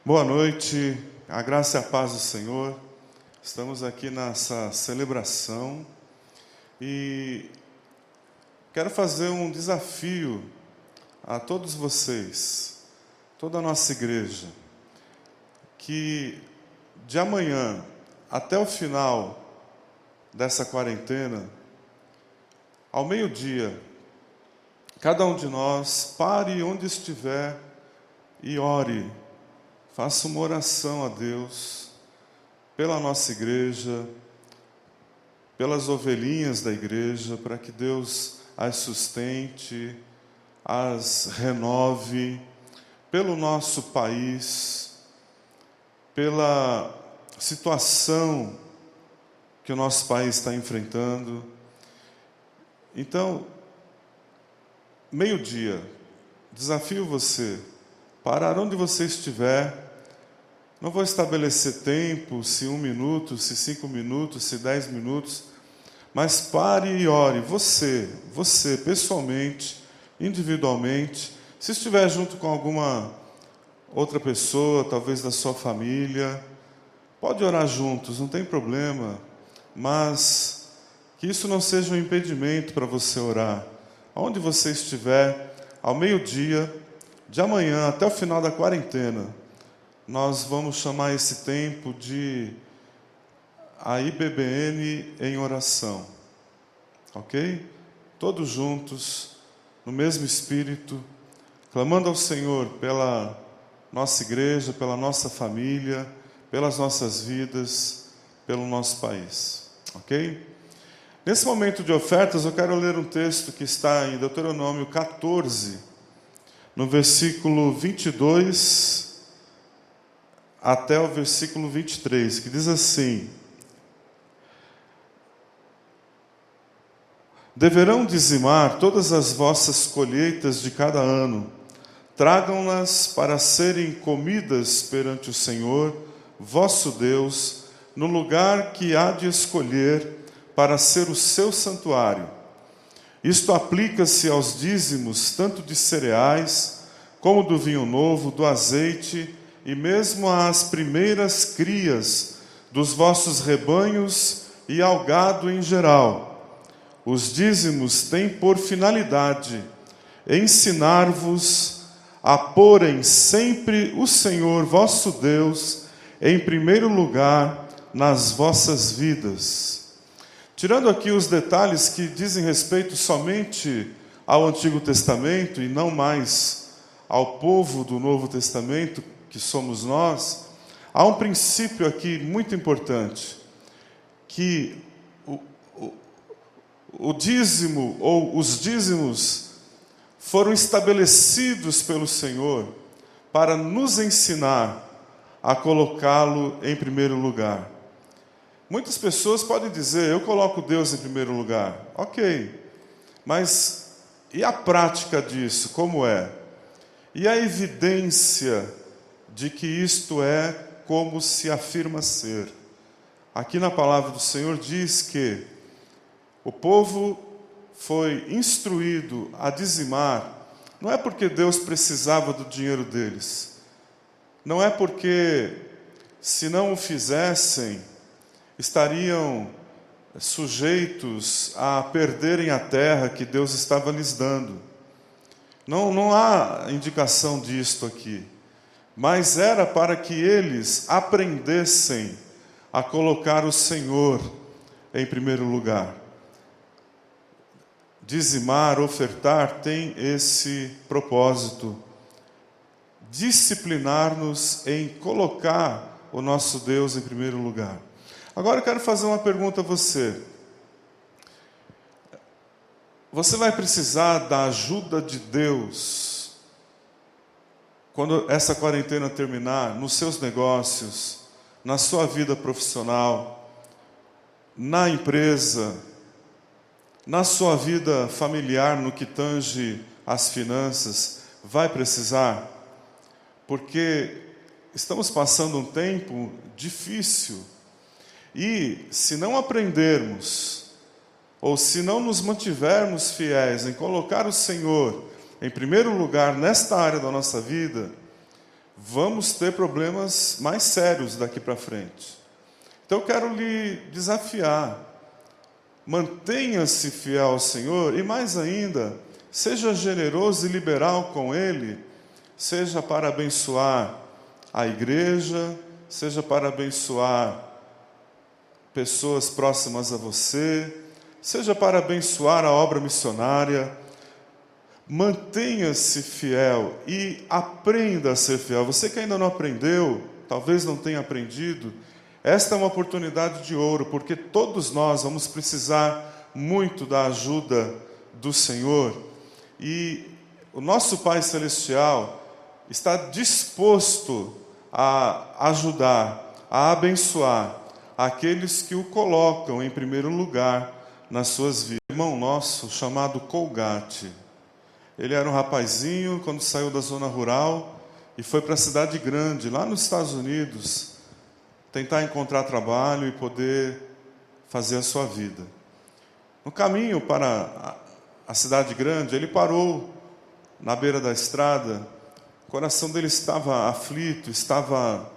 Boa noite, a graça e a paz do Senhor. Estamos aqui nessa celebração e quero fazer um desafio a todos vocês, toda a nossa igreja, que de amanhã até o final dessa quarentena, ao meio-dia, cada um de nós pare onde estiver e ore. Faça uma oração a Deus, pela nossa igreja, pelas ovelhinhas da igreja, para que Deus as sustente, as renove, pelo nosso país, pela situação que o nosso país está enfrentando. Então, meio-dia, desafio você, parar onde você estiver. Não vou estabelecer tempo, se 1 minuto, se 5 minutos, se 10 minutos, mas pare e ore, você, pessoalmente, individualmente. Se estiver junto com alguma outra pessoa, talvez da sua família, pode orar juntos, não tem problema, mas que isso não seja um impedimento para você orar. Onde você estiver, ao meio-dia, de amanhã até o final da quarentena, nós vamos chamar esse tempo de a IBBN em oração, ok? Todos juntos, no mesmo espírito, clamando ao Senhor pela nossa igreja, pela nossa família, pelas nossas vidas, pelo nosso país, ok? Nesse momento de ofertas, eu quero ler um texto que está em Deuteronômio 14, no versículo 22 até o versículo 23, que diz assim: deverão dizimar todas as vossas colheitas de cada ano, tragam-nas para serem comidas perante o Senhor, vosso Deus, no lugar que há de escolher para ser o seu santuário. Isto aplica-se aos dízimos, tanto de cereais, como do vinho novo, do azeite, e mesmo às primeiras crias dos vossos rebanhos e ao gado em geral. Os dízimos têm por finalidade ensinar-vos a porem sempre o Senhor vosso Deus em primeiro lugar nas vossas vidas. Tirando aqui os detalhes que dizem respeito somente ao Antigo Testamento e não mais ao povo do Novo Testamento, que somos nós, há um princípio aqui muito importante, que o dízimo ou os dízimos foram estabelecidos pelo Senhor para nos ensinar a colocá-lo em primeiro lugar. Muitas pessoas podem dizer, eu coloco Deus em primeiro lugar. Ok, mas e a prática disso, como é? E a evidência de que isto é como se afirma ser? Aqui na palavra do Senhor diz que o povo foi instruído a dizimar, não é porque Deus precisava do dinheiro deles, não é porque, se não o fizessem, estariam sujeitos a perderem a terra que Deus estava lhes dando. Não há indicação disto aqui. Mas era para que eles aprendessem a colocar o Senhor em primeiro lugar. Dizimar, ofertar, tem esse propósito: disciplinar-nos em colocar o nosso Deus em primeiro lugar. Agora eu quero fazer uma pergunta a você. Você vai precisar da ajuda de Deus quando essa quarentena terminar, nos seus negócios, na sua vida profissional, na empresa, na sua vida familiar, no que tange as finanças? Vai precisar, porque estamos passando um tempo difícil, e se não aprendermos, ou se não nos mantivermos fiéis em colocar o Senhor em primeiro lugar nesta área da nossa vida, vamos ter problemas mais sérios daqui para frente. Então eu quero lhe desafiar. Mantenha-se fiel ao Senhor e, mais ainda, seja generoso e liberal com Ele, seja para abençoar a igreja, seja para abençoar pessoas próximas a você, seja para abençoar a obra missionária. Mantenha-se fiel e aprenda a ser fiel. Você que ainda não aprendeu, talvez não tenha aprendido, esta é uma oportunidade de ouro, porque todos nós vamos precisar muito da ajuda do Senhor. E o nosso Pai Celestial está disposto a ajudar, a abençoar aqueles que o colocam em primeiro lugar nas suas vidas. Um irmão nosso chamado Colgate, ele era um rapazinho quando saiu da zona rural e foi para a cidade grande, lá nos Estados Unidos, tentar encontrar trabalho e poder fazer a sua vida. No caminho para a cidade grande, ele parou na beira da estrada. O coração dele estava aflito, estava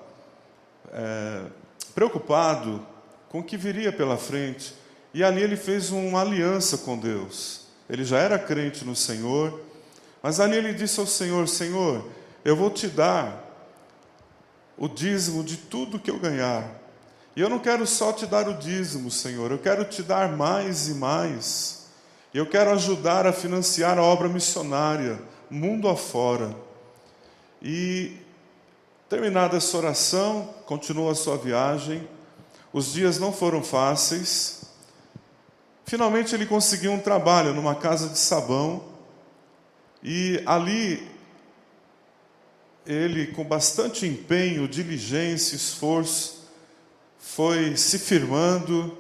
preocupado com o que viria pela frente. E ali ele fez uma aliança com Deus. Ele já era crente no Senhor, mas ali ele disse ao Senhor: Senhor, eu vou te dar o dízimo de tudo que eu ganhar. E eu não quero só te dar o dízimo, Senhor, eu quero te dar mais e mais. Eu quero ajudar a financiar a obra missionária, mundo afora. E, terminada essa oração, continuou a sua viagem. Os dias não foram fáceis. Finalmente ele conseguiu um trabalho numa casa de sabão. E ali ele, com bastante empenho, diligência, esforço, foi se firmando,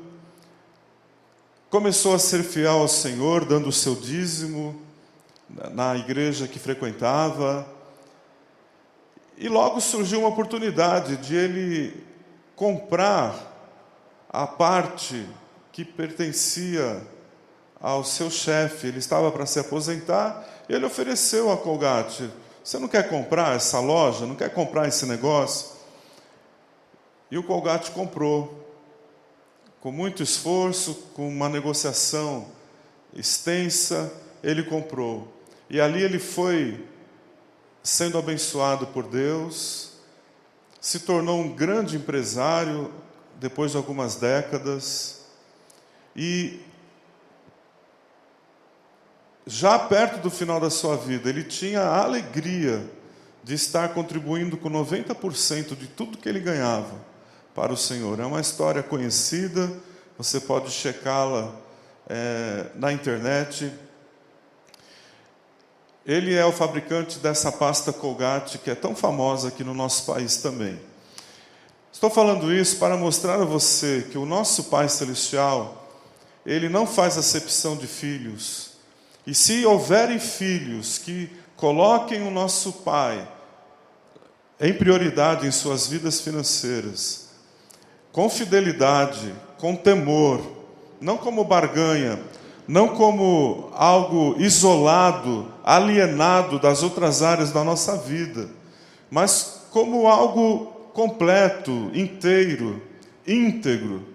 começou a ser fiel ao Senhor, dando o seu dízimo na igreja que frequentava. E logo surgiu uma oportunidade de ele comprar a parte que pertencia ao seu chefe. Ele estava para se aposentar e ele ofereceu a Colgate: você não quer comprar essa loja? Não quer comprar esse negócio? E o Colgate comprou. Com muito esforço, com uma negociação extensa, ele comprou. E ali ele foi sendo abençoado por Deus, se tornou um grande empresário depois de algumas décadas. E já perto do final da sua vida, ele tinha a alegria de estar contribuindo com 90% de tudo que ele ganhava para o Senhor. É uma história conhecida, você pode checá-la na internet. Ele é o fabricante dessa pasta Colgate, que é tão famosa aqui no nosso país também. Estou falando isso para mostrar a você que o nosso Pai Celestial, Ele não faz acepção de filhos. E se houverem filhos que coloquem o nosso Pai em prioridade em suas vidas financeiras, com fidelidade, com temor, não como barganha, não como algo isolado, alienado das outras áreas da nossa vida, mas como algo completo, inteiro, íntegro,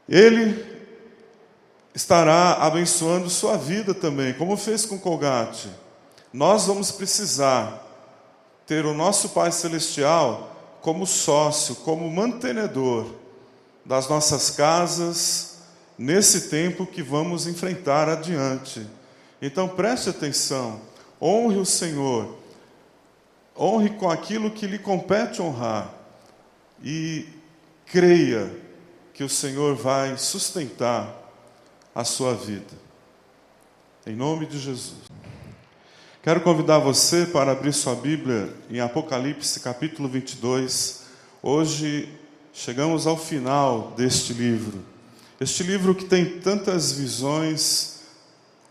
Ele estará abençoando sua vida também, como fez com Colgate. Nós vamos precisar ter o nosso Pai Celestial como sócio, como mantenedor das nossas casas, nesse tempo que vamos enfrentar adiante. Então preste atenção, honre o Senhor, honre com aquilo que lhe compete honrar, e creia que o Senhor vai sustentar a sua vida. Em nome de Jesus. Quero convidar você para abrir sua Bíblia em Apocalipse capítulo 22. Hoje chegamos ao final deste livro. Este livro que tem tantas visões,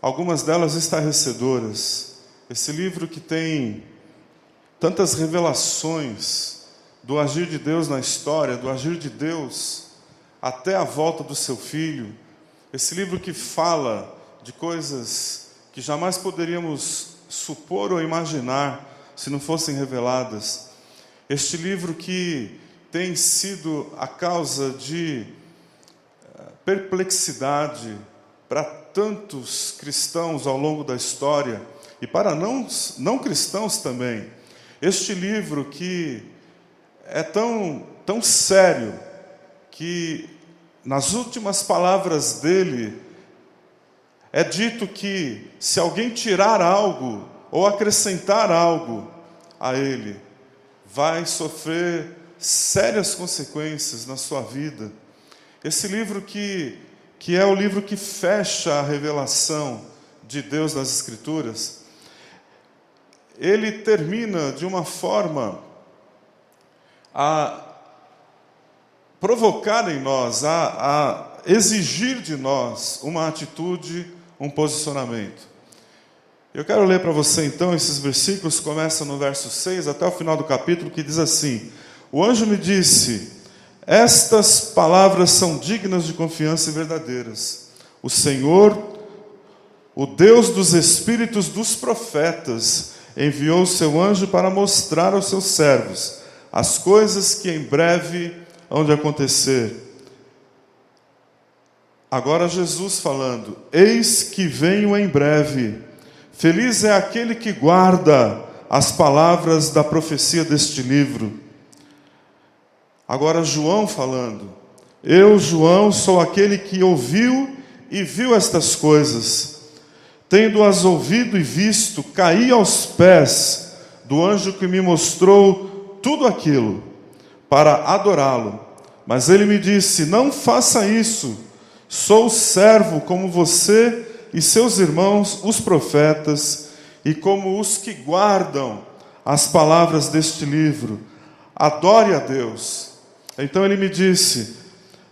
algumas delas estarrecedoras. Esse livro que tem tantas revelações do agir de Deus na história, do agir de Deus até a volta do seu Filho. Esse livro que fala de coisas que jamais poderíamos supor ou imaginar se não fossem reveladas. Este livro que tem sido a causa de perplexidade para tantos cristãos ao longo da história, e para não cristãos também. Este livro que é tão sério, que nas últimas palavras dele é dito que se alguém tirar algo ou acrescentar algo a ele, vai sofrer sérias consequências na sua vida. Esse livro que é o livro que fecha a revelação de Deus nas Escrituras, ele termina de uma forma a provocar em nós, a exigir de nós uma atitude, um posicionamento. Eu quero ler para você então esses versículos, começam no verso 6 até o final do capítulo, que diz assim: o anjo me disse: estas palavras são dignas de confiança e verdadeiras. O Senhor, o Deus dos espíritos dos profetas, enviou o seu anjo para mostrar aos seus servos as coisas que em breve hão de acontecer. Agora Jesus falando: eis que venho em breve. Feliz é aquele que guarda as palavras da profecia deste livro. Agora João falando: eu, João, sou aquele que ouviu e viu estas coisas. Tendo-as ouvido e visto, caí aos pés do anjo que me mostrou tudo aquilo, para adorá-lo. Mas ele me disse: não faça isso, sou servo como você e seus irmãos, os profetas, e como os que guardam as palavras deste livro. Adore a Deus. Então ele me disse: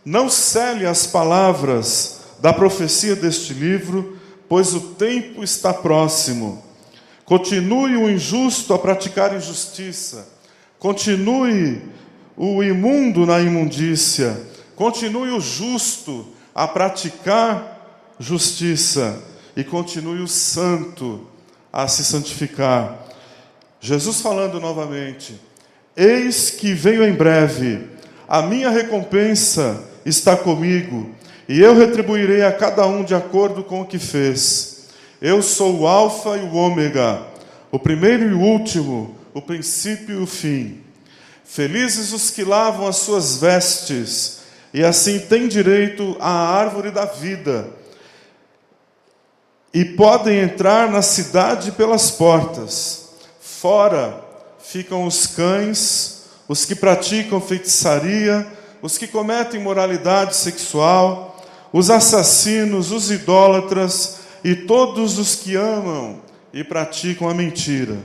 não cele as palavras da profecia deste livro, pois o tempo está próximo. Continue o injusto a praticar injustiça, continue o imundo na imundícia, continue o justo a praticar justiça, e continue o santo a se santificar. Jesus falando novamente: eis que venho em breve, a minha recompensa está comigo, e eu retribuirei a cada um de acordo com o que fez. Eu sou o Alfa e o Ômega, o primeiro e o último, o princípio e o fim. Felizes os que lavam as suas vestes, e assim têm direito à árvore da vida, e podem entrar na cidade pelas portas. Fora ficam os cães, os que praticam feitiçaria, os que cometem imoralidade sexual, os assassinos, os idólatras e todos os que amam e praticam a mentira.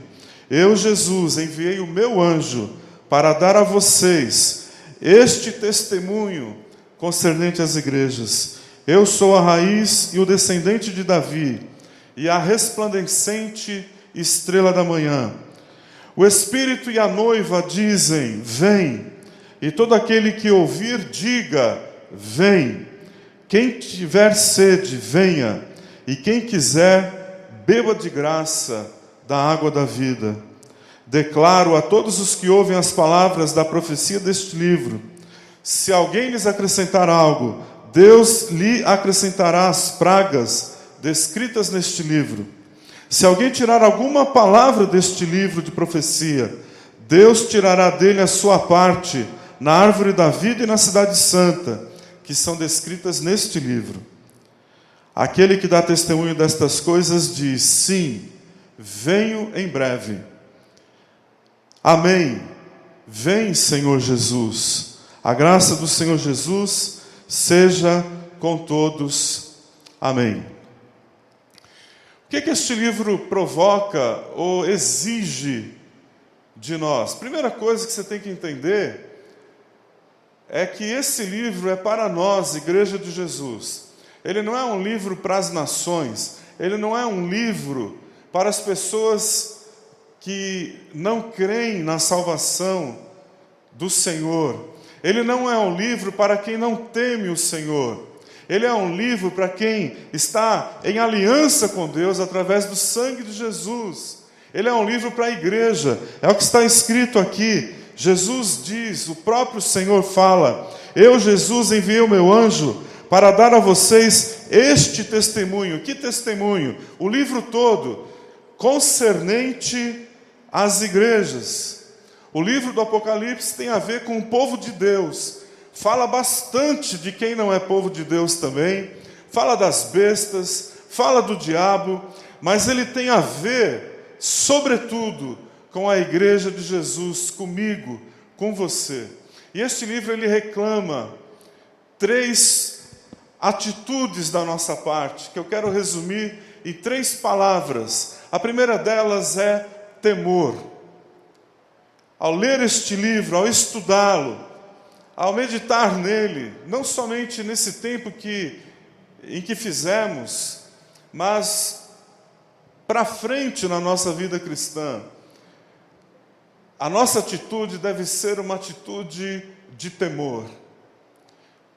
Eu, Jesus, enviei o meu anjo para dar a vocês este testemunho concernente às igrejas. Eu sou a raiz e o descendente de Davi, e a resplandecente estrela da manhã. O Espírito e a noiva dizem: vem. E todo aquele que ouvir, diga: vem. Quem tiver sede, venha. E quem quiser, beba de graça da água da vida. Declaro a todos os que ouvem as palavras da profecia deste livro: se alguém lhes acrescentar algo, Deus lhe acrescentará as pragas descritas neste livro. Se alguém tirar alguma palavra deste livro de profecia, Deus tirará dele a sua parte na árvore da vida e na cidade santa, que são descritas neste livro. Aquele que dá testemunho destas coisas diz: sim, venho em breve. Amém. Vem, Senhor Jesus. A graça do Senhor Jesus seja com todos. Amém. O que este livro provoca ou exige de nós? Primeira coisa que você tem que entender é que esse livro é para nós, Igreja de Jesus. Ele não é um livro para as nações, ele não é um livro para as pessoas que não creem na salvação do Senhor. Ele não é um livro para quem não teme o Senhor. Ele é um livro para quem está em aliança com Deus através do sangue de Jesus. Ele é um livro para a igreja. É o que está escrito aqui. Jesus diz, o próprio Senhor fala: eu, Jesus, enviei o meu anjo para dar a vocês este testemunho. Que testemunho? O livro todo, concernente às igrejas. O livro do Apocalipse tem a ver com o povo de Deus. Fala bastante de quem não é povo de Deus também. Fala das bestas, fala do diabo, mas ele tem a ver, sobretudo, com a igreja de Jesus, comigo, com você. E este livro ele reclama 3 atitudes da nossa parte, que eu quero resumir em 3 palavras. A primeira delas é temor. Ao ler este livro, ao estudá-lo, ao meditar nele, não somente nesse tempo em que fizemos, mas para frente na nossa vida cristã, a nossa atitude deve ser uma atitude de temor.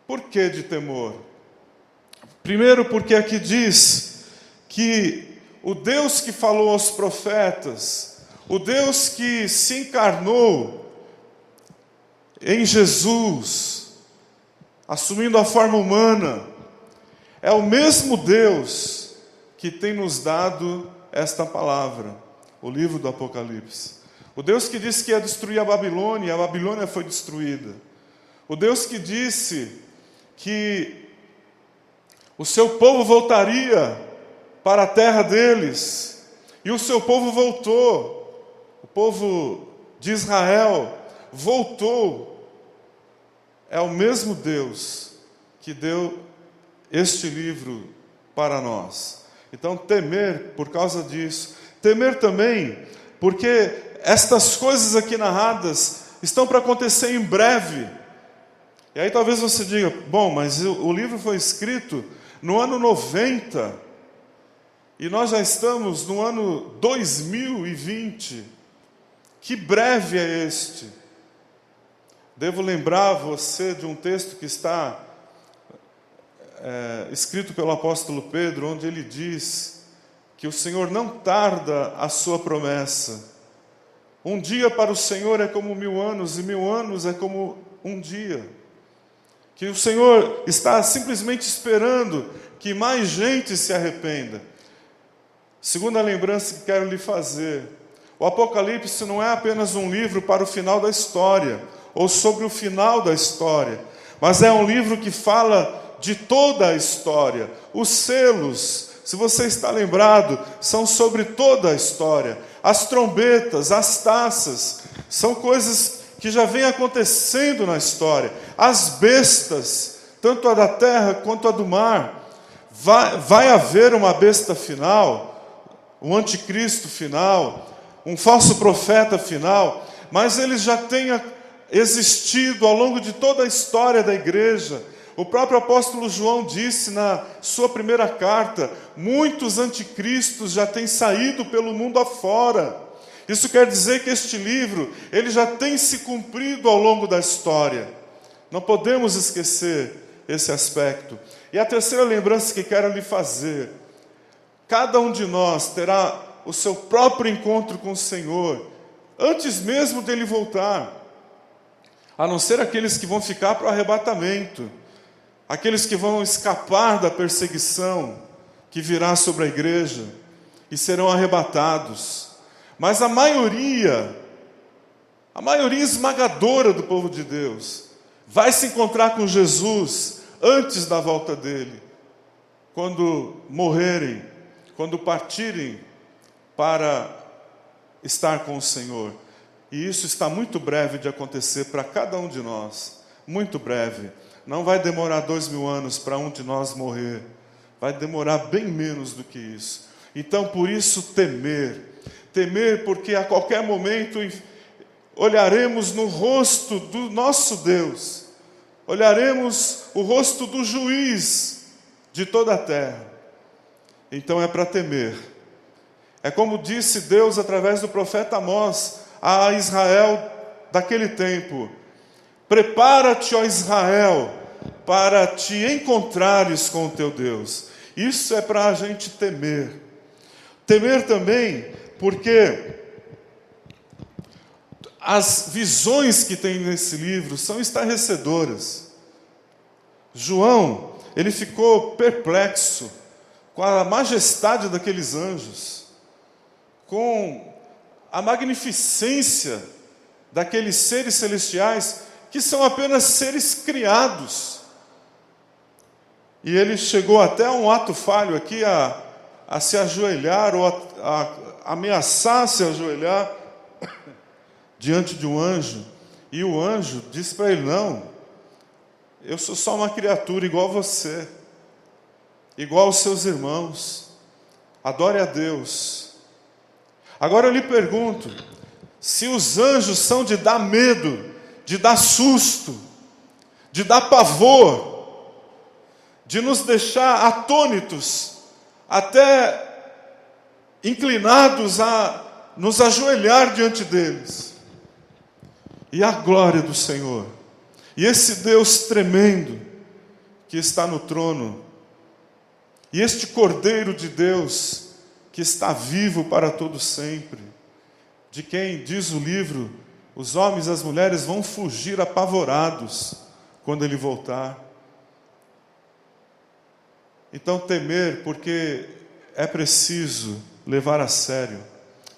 Por que de temor? Primeiro, porque aqui diz que o Deus que falou aos profetas, o Deus que se encarnou em Jesus, assumindo a forma humana, é o mesmo Deus que tem nos dado esta palavra, o livro do Apocalipse. O Deus que disse que ia destruir a Babilônia foi destruída. O Deus que disse que o seu povo voltaria para a terra deles, e o seu povo voltou, o povo de Israel voltou. É o mesmo Deus que deu este livro para nós. Então, temer por causa disso. Temer também porque estas coisas aqui narradas estão para acontecer em breve. E aí talvez você diga: bom, mas o livro foi escrito no ano 90, e nós já estamos no ano 2020. Que breve é este? Devo lembrar você de um texto que está escrito pelo apóstolo Pedro, onde ele diz que o Senhor não tarda a sua promessa. Um dia para o Senhor é como 1000 anos, e 1000 anos é como um dia. Que o Senhor está simplesmente esperando que mais gente se arrependa. Segunda lembrança que quero lhe fazer: o Apocalipse não é apenas um livro para o final da história, ou sobre o final da história, mas é um livro que fala de toda a história. Os selos, se você está lembrado, são sobre toda a história. As trombetas, as taças, são coisas que já vêm acontecendo na história. As bestas, tanto a da terra quanto a do mar. Vai haver uma besta final, um anticristo final, um falso profeta final, mas eles já têm existido ao longo de toda a história da igreja. O próprio apóstolo João disse na sua primeira carta: muitos anticristos já têm saído pelo mundo afora. Isso quer dizer que este livro, ele já tem se cumprido ao longo da história. Não podemos esquecer esse aspecto. E a terceira lembrança que quero lhe fazer: cada um de nós terá o seu próprio encontro com o Senhor, antes mesmo dele voltar. A não ser aqueles que vão ficar para o arrebatamento, aqueles que vão escapar da perseguição que virá sobre a igreja e serão arrebatados. Mas a maioria esmagadora do povo de Deus vai se encontrar com Jesus antes da volta dele, quando morrerem, quando partirem para estar com o Senhor. E isso está muito breve de acontecer para cada um de nós, muito breve. Não vai demorar 2000 anos para um de nós morrer, vai demorar bem menos do que isso. Então, por isso, temer, porque a qualquer momento olharemos no rosto do nosso Deus, olharemos o rosto do juiz de toda a terra. Então é para temer. É como disse Deus através do profeta Amós a Israel daquele tempo: prepara-te, ó Israel, para te encontrares com o teu Deus. Isso é para a gente temer. Temer também Porque as visões que tem nesse livro são estarrecedoras. João, ele ficou perplexo com a majestade daqueles anjos, com a magnificência daqueles seres celestiais, que são apenas seres criados. E ele chegou até um ato falho aqui, a se ajoelhar, ou a ameaçar se ajoelhar diante de um anjo. E o anjo disse para ele: não, eu sou só uma criatura igual você, igual aos seus irmãos, adore a Deus. Agora eu lhe pergunto, se os anjos são de dar medo, de dar susto, de dar pavor, de nos deixar atônitos, até inclinados a nos ajoelhar diante deles, e a glória do Senhor, e esse Deus tremendo que está no trono, e este Cordeiro de Deus que está vivo para todo sempre, de quem, diz o livro, os homens e as mulheres vão fugir apavorados quando ele voltar. Então temer, porque é preciso levar a sério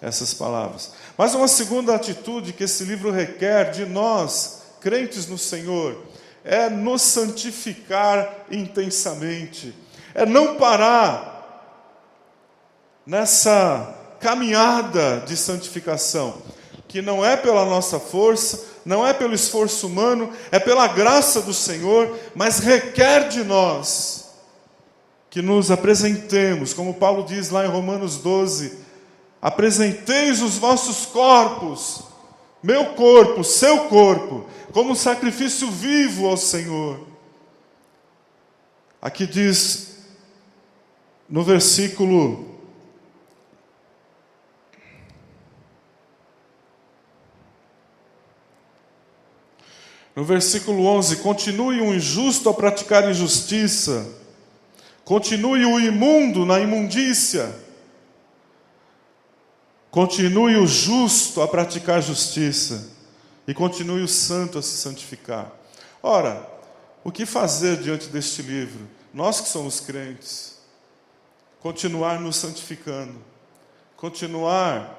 essas palavras. Mas uma segunda atitude que esse livro requer de nós, crentes no Senhor, é nos santificar intensamente, é não parar nessa caminhada de santificação, que não é pela nossa força, não é pelo esforço humano, é pela graça do Senhor, mas requer de nós que nos apresentemos, como Paulo diz lá em Romanos 12, apresenteis os vossos corpos, meu corpo, seu corpo, como sacrifício vivo ao Senhor. Aqui diz, no versículo 11, continue o injusto a praticar injustiça, continue o imundo na imundícia, continue o justo a praticar justiça, e continue o santo a se santificar. Ora, o que fazer diante deste livro? Nós que somos crentes, continuar nos santificando, continuar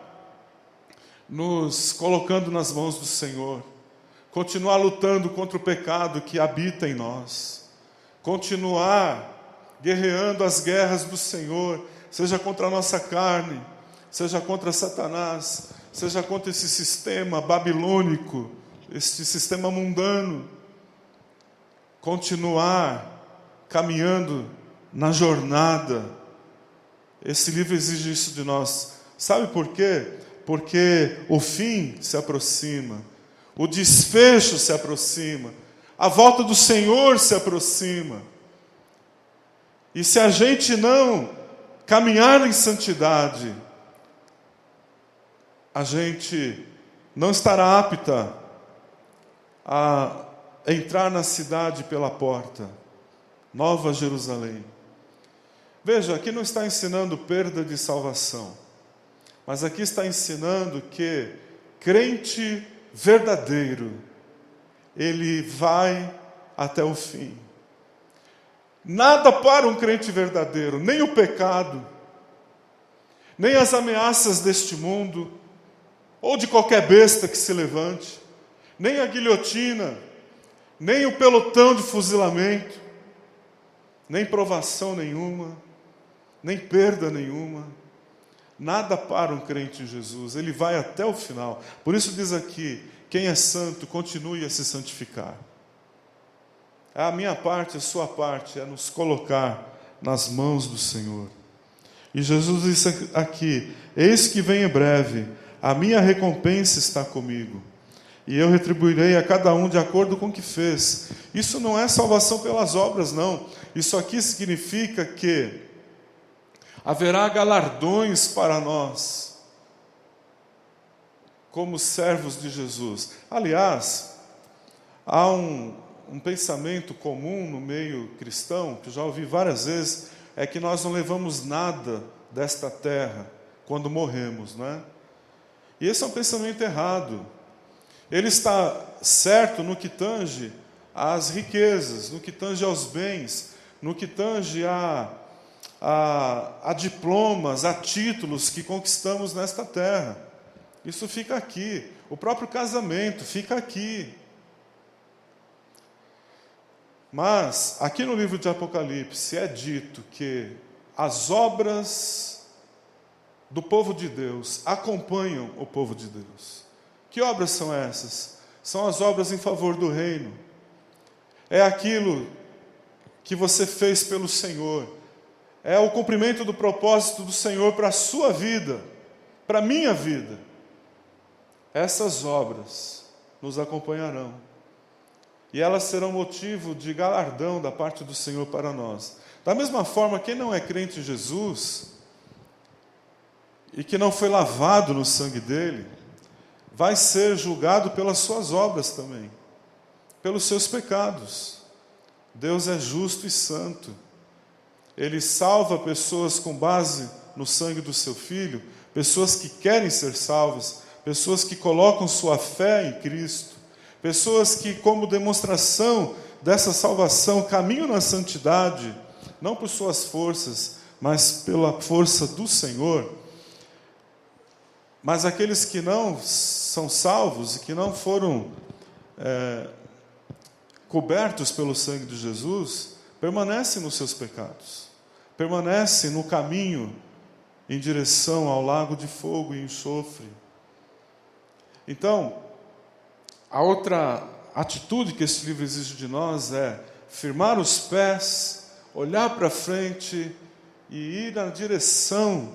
nos colocando nas mãos do Senhor, continuar lutando contra o pecado que habita em nós, continuar guerreando as guerras do Senhor, seja contra a nossa carne, seja contra Satanás, seja contra esse sistema babilônico, este sistema mundano, continuar caminhando na jornada. Esse livro exige isso de nós. Sabe por quê? Porque o fim se aproxima, o desfecho se aproxima, a volta do Senhor se aproxima. E se a gente não caminhar em santidade, a gente não estará apta a entrar na cidade pela porta, Nova Jerusalém. Veja, aqui não está ensinando perda de salvação, mas aqui está ensinando que crente verdadeiro, ele vai até o fim. Nada para um crente verdadeiro, nem o pecado, nem as ameaças deste mundo, ou de qualquer besta que se levante, nem a guilhotina, nem o pelotão de fuzilamento, nem provação nenhuma, nem perda nenhuma. Nada para um crente em Jesus, ele vai até o final. Por isso diz aqui, quem é santo, continue a se santificar. A minha parte, a sua parte, é nos colocar nas mãos do Senhor. E Jesus disse aqui, eis que vem em breve, a minha recompensa está comigo, e eu retribuirei a cada um de acordo com o que fez. Isso não é salvação pelas obras, não. Isso aqui significa que haverá galardões para nós, como servos de Jesus. Aliás, há um pensamento comum no meio cristão, que eu já ouvi várias vezes, é que nós não levamos nada desta terra quando morremos, não é? E esse é um pensamento errado. Ele está certo no que tange às riquezas, no que tange aos bens, no que tange a diplomas, a títulos que conquistamos nesta terra. Isso fica aqui. O próprio casamento fica aqui. Mas, aqui no livro de Apocalipse, é dito que as obras do povo de Deus acompanham o povo de Deus. Que obras são essas? São as obras em favor do reino. É aquilo que você fez pelo Senhor. É o cumprimento do propósito do Senhor para a sua vida, para a minha vida. Essas obras nos acompanharão. E elas serão motivo de galardão da parte do Senhor para nós. Da mesma forma, quem não é crente em Jesus, e que não foi lavado no sangue dele, vai ser julgado pelas suas obras também, pelos seus pecados. Deus é justo e santo. Ele salva pessoas com base no sangue do seu Filho, pessoas que querem ser salvas, pessoas que colocam sua fé em Cristo, pessoas que, como demonstração dessa salvação, caminham na santidade, não por suas forças, mas pela força do Senhor. Mas aqueles que não são salvos e que não foram cobertos pelo sangue de Jesus, permanecem nos seus pecados, permanecem no caminho em direção ao lago de fogo e enxofre. Então, a outra atitude que esse livro exige de nós é firmar os pés, olhar para frente e ir na direção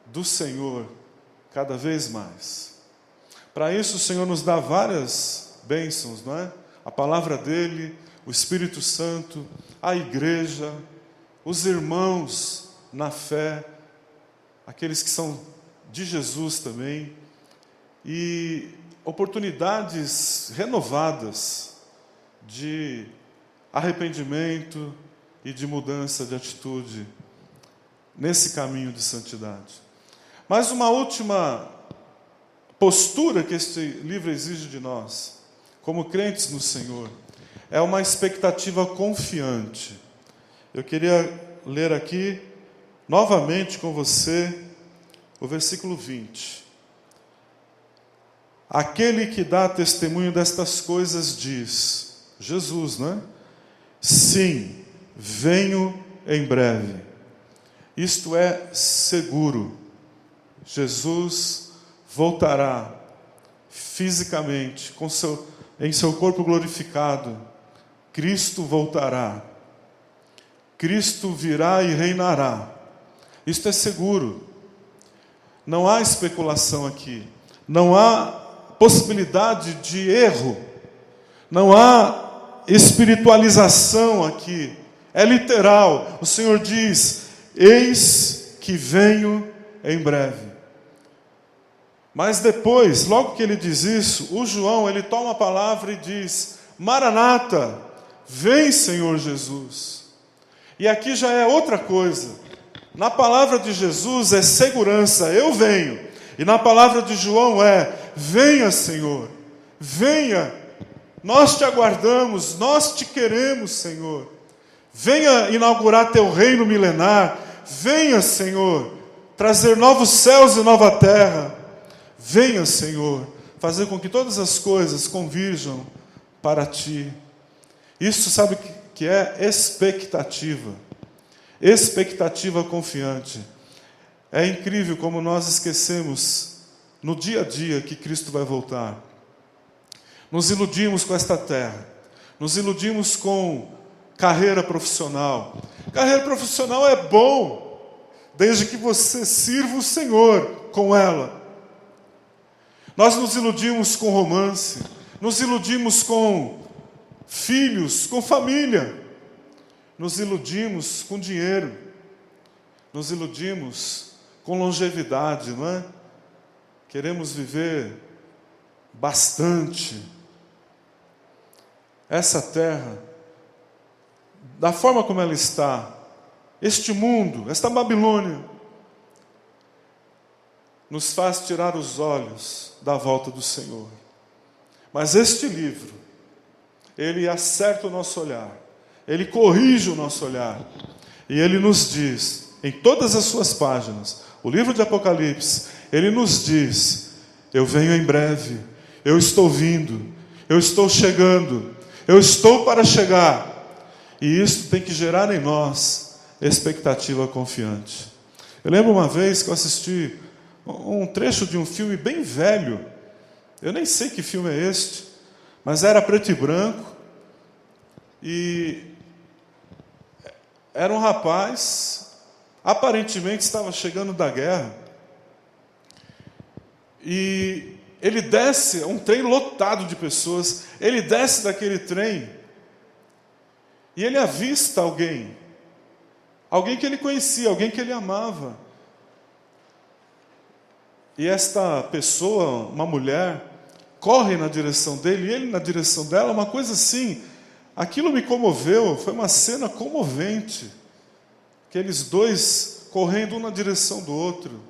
do Senhor cada vez mais. Para isso o Senhor nos dá várias bênçãos, não é? A palavra dele, o Espírito Santo, a igreja, os irmãos na fé, aqueles que são de Jesus também, e oportunidades renovadas de arrependimento e de mudança de atitude nesse caminho de santidade. Mas uma última postura que este livro exige de nós, como crentes no Senhor, é uma expectativa confiante. Eu queria ler aqui novamente com você o versículo 20. Aquele que dá testemunho destas coisas diz, Jesus, não é? Sim, venho em breve. Isto é seguro. Jesus voltará fisicamente, em seu corpo glorificado. Cristo voltará. Cristo virá e reinará. Isto é seguro. Não há especulação aqui. Não há possibilidade de erro. Não há espiritualização aqui. É literal. O Senhor diz: eis que venho em breve. Mas depois, logo que ele diz isso, o João, ele toma a palavra e diz: Maranata, vem, Senhor Jesus. E aqui já é outra coisa. Na palavra de Jesus é segurança, eu venho. E na palavra de João é: venha, Senhor, venha. Nós te aguardamos, nós te queremos, Senhor. Venha inaugurar teu reino milenar. Venha, Senhor, trazer novos céus e nova terra. Venha, Senhor, fazer com que todas as coisas convirjam para ti. Isso sabe o que é expectativa. Expectativa confiante. É incrível como nós esquecemos no dia a dia que Cristo vai voltar. Nos iludimos com esta terra. Nos iludimos com carreira profissional. Carreira profissional é bom, desde que você sirva o Senhor com ela. Nós nos iludimos com romance, nos iludimos com filhos, com família, nos iludimos com dinheiro, nos iludimos com longevidade, não é? Queremos viver bastante. Essa terra, da forma como ela está, este mundo, esta Babilônia, nos faz tirar os olhos da volta do Senhor. Mas este livro, ele acerta o nosso olhar, ele corrige o nosso olhar, e ele nos diz, em todas as suas páginas, o livro de Apocalipse, ele nos diz: eu venho em breve, eu estou vindo, eu estou chegando, eu estou para chegar. E isso tem que gerar em nós expectativa confiante. Eu lembro uma vez que eu assisti um trecho de um filme bem velho, eu nem sei que filme é este, mas era preto e branco, e era um rapaz, aparentemente estava chegando da guerra, e ele desce, um trem lotado de pessoas, ele desce daquele trem, e ele avista alguém que ele conhecia, alguém que ele amava. E esta pessoa, uma mulher, corre na direção dele, e ele na direção dela, uma coisa assim, aquilo me comoveu, foi uma cena comovente, aqueles dois correndo um na direção do outro.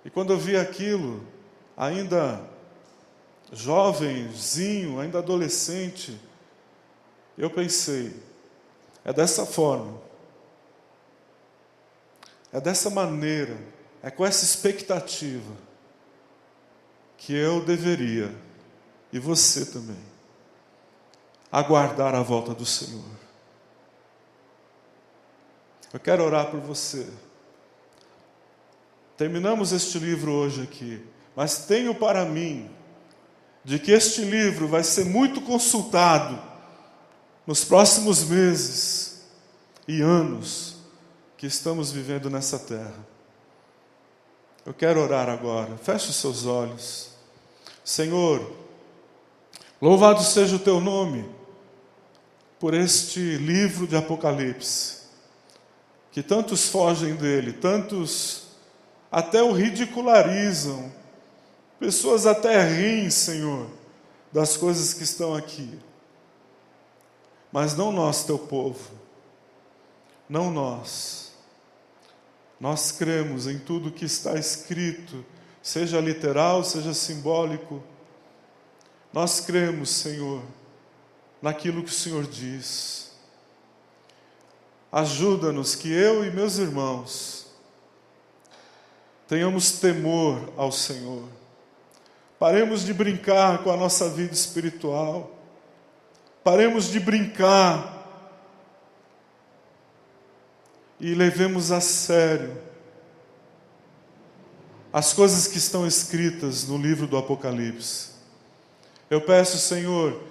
E quando eu vi aquilo, ainda jovenzinho, ainda adolescente, eu pensei, é dessa forma, é dessa maneira, é com essa expectativa que eu deveria, e você também, aguardar a volta do Senhor. Eu quero orar por você. Terminamos este livro hoje aqui, mas tenho para mim de que este livro vai ser muito consultado nos próximos meses e anos que estamos vivendo nessa terra. Eu quero orar agora. Feche os seus olhos. Senhor, louvado seja o teu nome por este livro de Apocalipse, que tantos fogem dele, tantos até o ridicularizam, pessoas até riem, Senhor, das coisas que estão aqui. Mas não nós, teu povo, não nós. Nós cremos em tudo que está escrito, seja literal, seja simbólico. Nós cremos, Senhor, naquilo que o Senhor diz. Ajuda-nos que eu e meus irmãos tenhamos temor ao Senhor. Paremos de brincar com a nossa vida espiritual. Paremos de brincar e levemos a sério as coisas que estão escritas no livro do Apocalipse. Eu peço, Senhor,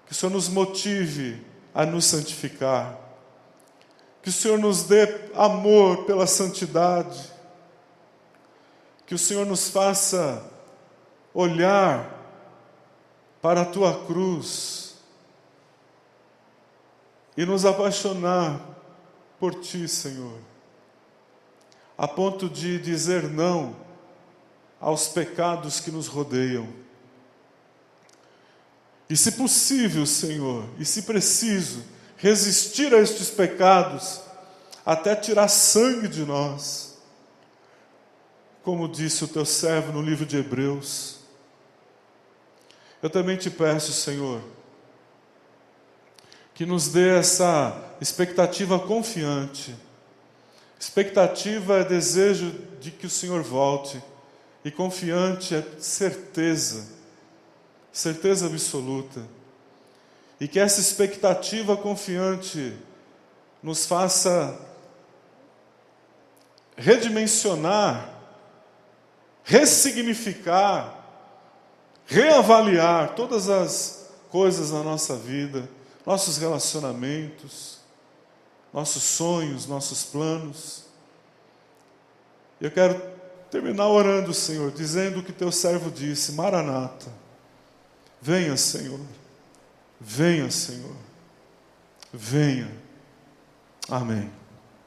que o Senhor nos motive a nos santificar, que o Senhor nos dê amor pela santidade, que o Senhor nos faça olhar para a Tua cruz e nos apaixonar por Ti, Senhor, a ponto de dizer não aos pecados que nos rodeiam. E se possível, Senhor, e se preciso, resistir a estes pecados até tirar sangue de nós, como disse o Teu servo no livro de Hebreus. Eu também te peço, Senhor, que nos dê essa expectativa confiante. Expectativa é desejo de que o Senhor volte, e confiante é certeza absoluta. E que essa expectativa confiante nos faça redimensionar, ressignificar, reavaliar todas as coisas na nossa vida, nossos relacionamentos, nossos sonhos, nossos planos. Eu quero terminar orando, Senhor, dizendo o que Teu servo disse: Maranata, venha, Senhor, venha, Senhor, venha. Amém.